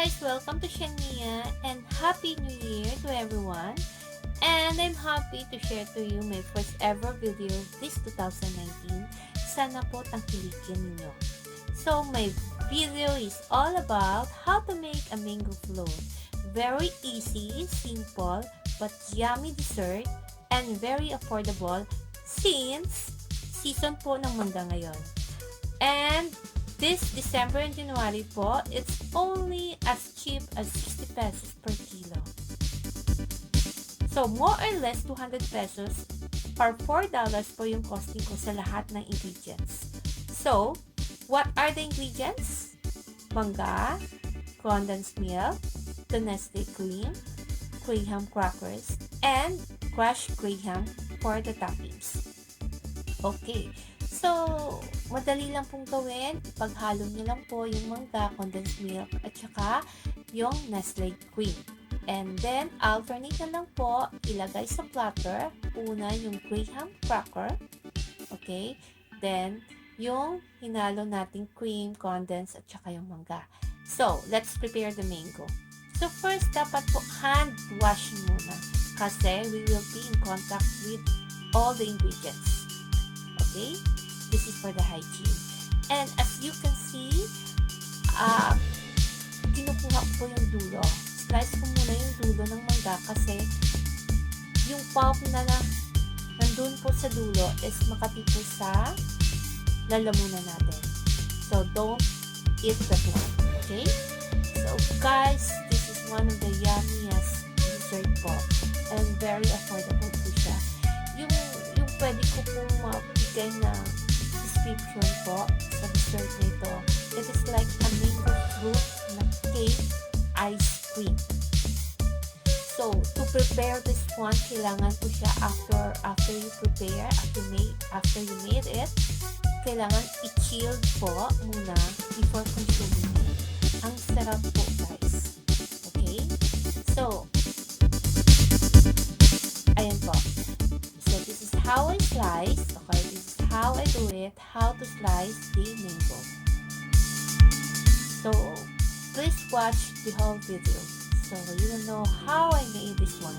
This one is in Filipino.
guys, welcome to Shania and Happy New Year to everyone. And I'm happy to share to you my first ever video this 2019. Sana po tangkilikin ninyo. So my video is all about how to make a mango float. Very easy, simple, but yummy dessert and very affordable since season po ng mangga ngayon. And this December and January po, it's only as cheap as 60 pesos per kilo. So, more or less 200 pesos or $4 po yung costing ko sa lahat ng ingredients. So, what are the ingredients? Mangga, condensed milk, the Nestle Cream, graham crackers, and crushed graham for the toppings. Okay. So, madali lang pong gawin. Ipaghalo nyo lang po yung mangga, condensed milk, at saka yung Nestle Cream. And then, alternate na lang po, ilagay sa platter. Una, yung graham cracker. Okay? Then, yung hinalo nating cream, condensed, at saka yung mangga. So, let's prepare the mango. So, first, dapat po hand washing muna. Kasi, we will be in contact with all the ingredients. Okay? This is for the hygiene. And as you can see, kinukuha ko po yung dulo. Slice ko muna yung dulo ng mangga kasi yung pulp na nandun po sa dulo is makatipo sa lalamunan natin. So, don't eat that one. Okay? So, guys, this is one of the yummiest dessert po. And very affordable po siya. Yung pwede ko pong mabigay na description po sa dessert nito. It is like a mango fruit na cake ice cream. So, to prepare this one, kailangan po siya after you prepare, after you made it, kailangan i-chilled po muna before consuming it. Ang sarap po, guys. Okay? So, ayan po. So, this is how I slice. Okay, this is how I do it. How to slice the mango. So, please watch the whole video so you will know how I made this one.